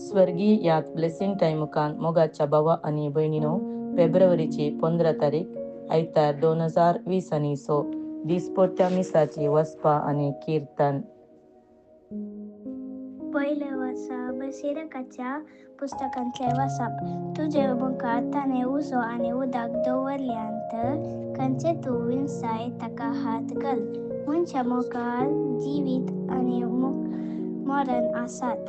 स्वर्गीय यात ब्लेसिंग टाइमुकान मोगाच्या भावा आणि भयणीनो फेब्रुवारीची 15 तारीख आयतार 2020 आणि सो दिसपोट्या मिसाची वसपा आणि कीर्तन. पहिलं वर्सा बसिरकाच्या पुस्तकांतले वाचप. तुझे मुखार ताणे उसो आणि उदक दवरल्यांत खंयचे तूं विंसाय ताका हात घाल. मनशा मुखार जिवीत आणि मरण आसात.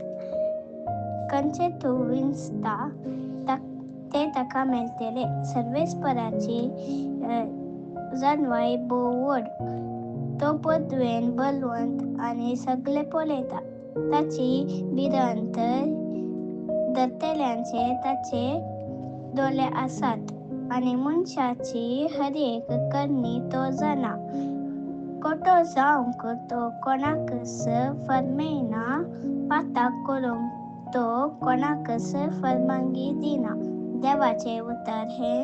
खंयचे तूं विंसता ते ताका मेळटले. सर्वेस्पराची जणवाय भोव व्हड. तो पदवेन बलवंत आणि सगळे पळयता. ताची भिरांत दत्तेल्यांचे ताचे दोळे आसात आणि मनशाची हरेक करणी तो जाणा. खोटो जावंक तो कोणाकच फर्मेना. पातक करूंक तो कोणाकच फर्मानगी दिना. देवाचे उतर हे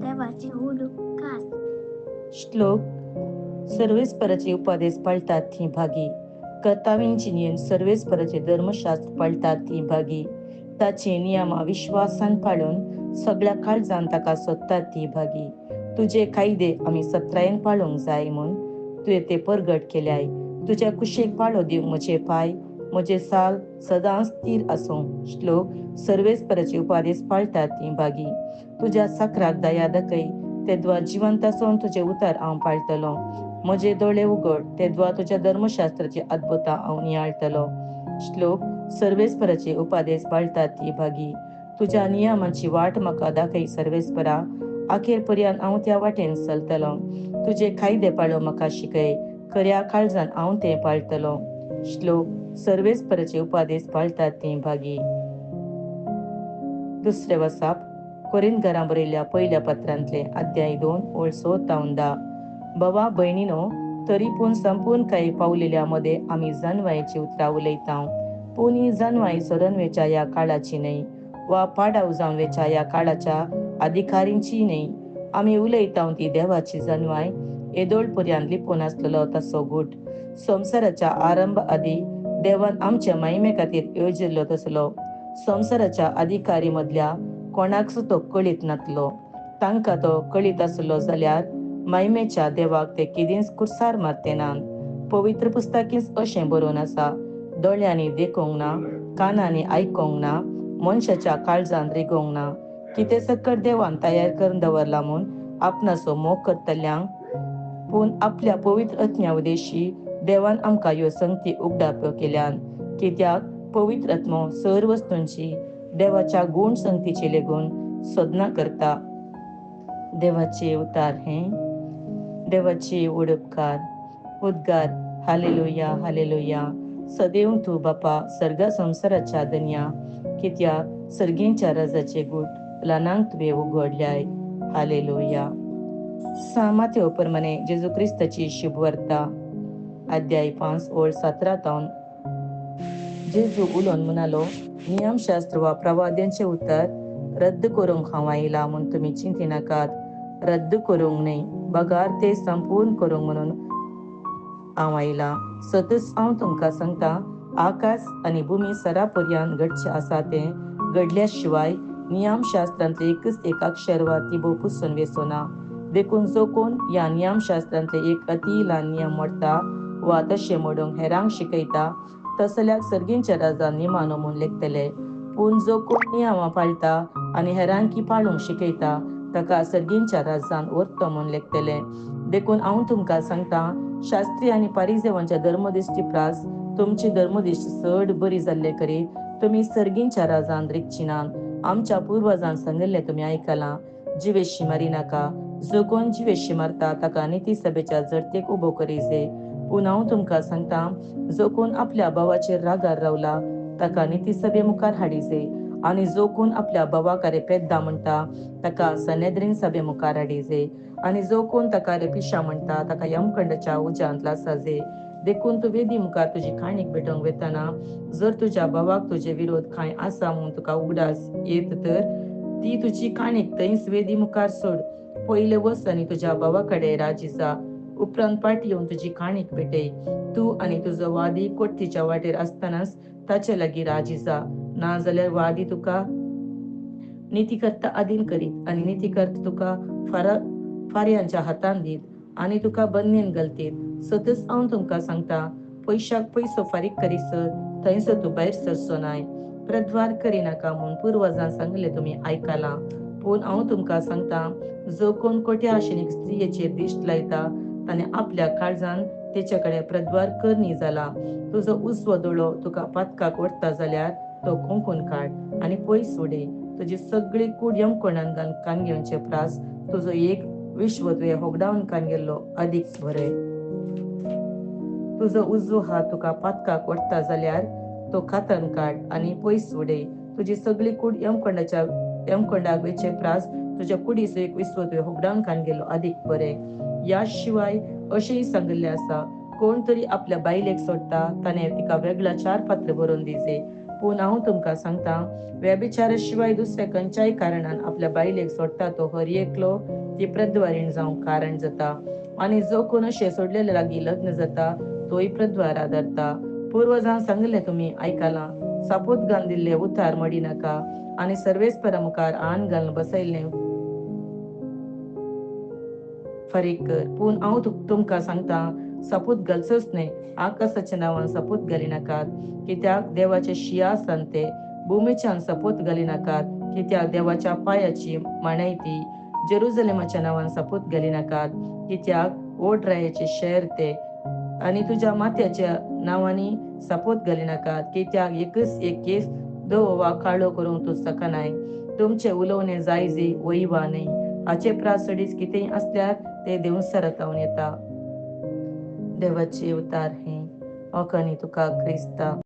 देवाचे उडुपकार. श्लोक. सर्वेस्पराचे उपादेश पाळतात ती भागी. कर्तावींची नियम सर्वेस्पराचे धर्मशास्त्र पाळतात ती भागी. ताचे नियमा विश्वासान पाळून सगळ्या काळजान ताका सोदतात ती भागी. तुझे कायदे आम्ही सत्रायेन पाळूंक जाय म्हूण तुवें ते परगट केल्याय. तुझ्या कुशेक पाळो दिवंक म्हजे पाय, म्हजे साल सदांच स्थिर आसूं. श्लोक. सर्वेस्पराचे उपादेश पाळतात ती भागी. तुझ्या साकराक दया दाखय, तेद्वा जिवंत आसून तुझे उतर हांव पाळटलो. म्हजे दोळे उगड, तेद्वा तुझ्या धर्मशास्त्राची अद्भुतां हांव नियाळटलो. श्लोक. सर्वेस्पराचे उपादेश पाळतात ती भागी. तुझ्या नियमांची वाट म्हाका दाखय सर्वेस्परा. अखेर पर्यंत हांव त्या वाटेन चलतलो. तुझे कायदे पाळो म्हाका शिकय, खऱ्या काळजान हांव ते पाळटलो. श्लोक. सर्वेस्पराचे उपादेश पाळतात ती भागी. दुसरे वसाप. कोरिंथकारांक बरयल्ल्या पहिल्या पत्रांतले अध्याय 2 ओळ 6 ते 10. भावा भयणीनो, तरी पूण संपूर्ण काही पावलेल्या मध्ये आम्ही जणवायची उतरां उलयता. पूण ही जणवाय सोडनवेच्या या काळाची न्हय, वा पाडाव जावन वेच्या या काळाच्या अधिकारींची न्हय. आम्ही उलयता ती देवाची जणवाय, येदोळपर्यंत लिपून आसलेलो तसो गुट. संवसाराच्या आरंभ आदी देवान आमच्या महिमे खातीर येवजिल्लो तसलो. संवसाराच्या अधिकारी मदल्या कोणाकच तो कळीत नासलो. तांकां तो कळीत आसलो जाल्यार महिमेच्या देवाक ते केदींच कुडसार मारतेनान. पवित्र पुस्तकींच अशें बरोवन आसा, दोळ्यांनी देखूंक ना, कानांनी आयकोंक ना, मनशाच्या काळजान रिगोंक ना, की ते सकट देवान तयार करून दवरला म्हूण आपणाचो मोग करतल्यांक. पूण आपल्या पवित्र आत्म्या उदेशी देवान आमकां ह्यो संगती उगडाप्यो केल्यान. कित्याक पवित्र आत्मो सर वस्तूंची देवाच्या गूण संगतीची लेगून सोदना करता. देवाचे उतार हे देवाचे उडुपकार. उद्गार. Hallelujah hallelujah. सदैव तू बापा सर्ग संसाराच्या धन्या. कित्याक सर्गींच्या राजाचे गुट ल्हानांक तुवें उगडल्याय. हालेलुया. सामात्यो प्रमाणे जेजू क्रिस्ताची शुभ वार्ता अध्याय 5 ओळ 17 तावन. जेजू उलोवन म्हणालो, नियमशास्त्र वा प्रवाद्यांचे उतर रद्द करूंक हांव आयला म्हूण तुमी चिंती नाकात. रद्द करूंक न्हय, बगार ते संपूर्ण करूंक म्हणून हांव आयला. सतच हांव तुमकां सांगता, आकाश आणि भूमी सरापर्यंत घडचे आसा ते घडल्या शिवाय नियमशास्त्रांतले एकच एक अक्षर वा तिबो पुसून वेचोना. देखून जो कोण या नियमशास्त्रांतले एक अति ल्हान नियम मोडटा वा तशें मोडूंक हेरांक शिकयता, तसल्याक सर्गींच्या राजान निमाणो म्हूण लेखतले. पूण जो कोण नियमां पाळटा आनी हेरांकी पाळूंक शिकयता, ताका सर्गींच्या राजान वर्तो म्हूण लेखतले. देखून हांव तुमकां सांगता, शास्त्री आनी फारिसेवांच्या धर्मदिश्टी प्रास तुमची धर्मदिश्ट चड बरी जाल्ले करीत तुमी सर्गींच्या राजान रिगची नात. आमच्या पुर्वजांन सांगिल्ले तुमी आयकलां, जिवेशी मारिनाका. जो कोण जिवेशी मारता ताका निती सभेच्या जडतेक उबो करीजे. पूण हांव तुमकां सांगता, जो कोण आपल्या भावाचेर रागार रावला ताका निती सभे मुखार हाडिजे. आनी जो कोण आपल्या भावाकारे पेद्दा म्हणटा ताका सनेद्रीन सभे मुखार हाडिजे. आनी जो कोण ताका पिशा म्हणटा ताका यमखंडाच्या उज्यांत लासाजे. देखून तू वेदी मुखार तुजी काणीक भेटोवंक वेतना जर तुज्या भावाक तुजे विरोध कांय आसा म्हूण तुका उगडास येत तर ती तुजी काणीक थंयच वेदी मुखार सोड. पयले वच आनी तुज्या भावा कडेन राजी जा. उपरांत पाटी येवन तुजी काणीक पेटय. तूं आनी तुजो वादी कोठतीच्या वाटेर आसतनाच ताचे लागीं राजी जा, नाजाल्यार वादी तुका नीतिकर्ता अधीन करीत आनी नीतिकर्ता तुका फार्यांच्या हातान दीत आनी तुका बंदीन घालतीत. सतत हांव तुमकां सांगता, पयशाक पयसो फारीक करीसर थंयसर तूं भायर सरचो नाय. प्रद्वार करिनाका म्हूण पुर्वजां सांगले तुमी आयकलां. पूण हांव तुमकां सांगता, जो कोण खोट्या आशेन एक स्त्रियेचेर दिश्ट लायता ताणें आपल्या काळजान तेचे कडेन प्रद्वार कर न्ही जाला. तुजो उजवो दोळो तुका पातकाक व्हरता जाल्यार तो खोंकून काड आनी पयस उडय. तुजी सगळी कूड यमकोंडान घालून कांगेवचे प्रास तुजो एक विश्व तुवें होगडावन कांगेल्लो अदीक बरय. तुजो उजवो हात तुका पातकाक व्हरता जाल्यार तो कातरून काड आनी पयस उडय. तुजी सगळी कूड यमकोंडाक वेचे प्रास तुज्या कुडीचो एक विश्व तुवें होगडावन कांगेल्लो अदीक बरय. या शिवाय अशेंय सांगिल्लें आसा, कोण तरी आपल्या बायलेक सोडटा ताणें तिका वेगळा 4 पात्र बरोवन दिवचे. पूण हांव तुमकां सांगता, व्यभिचारा शिवाय दुसऱ्या खंयच्याय कारणान आपल्या बायलेक सोडटा तो हर एकलो ती प्रद्वारीण जावंक कारण जाता. आनी जो कोण अशें सोडलेल्या लागीं लग्न जाता तोय प्रद्वार आदारता. पुर्वजां सांगले तुमी आयकलां, सापोत घालून दिल्ले उतार मडिनाका आनी सर्वेस्परा मुखार आन घालून बसयल्लें फारीक कर. पूण हांव तुमकां सांगता, सापूत घालचोच न्हय. आकाशाच्या नांवान सापूत घालिनाकात, कित्याक देवाचे सिंहासन ते. भुमीच्यान सापूत घालिनाकात, कित्याक देवाच्या पांयाची मांडाय ती. जेरुसलेमाच्या नांवान सापूत घालिनाकात, कित्याक ओटरायाचे शहर ते. आनी तुज्या माथ्याच्या नांवांनी सापूत घालिनाकात, कित्याक एकच एक केस धवो वा काळो करूंक तूं शकनाय. तुमचे उलोवणे जायजे वैवा न्हय. हाचे प्रास सडीत कितेंय आसल्यार ते देंवचारांतल्यान येता. देवाचे उतार हे. ओकणी तुका क्रिस्ता.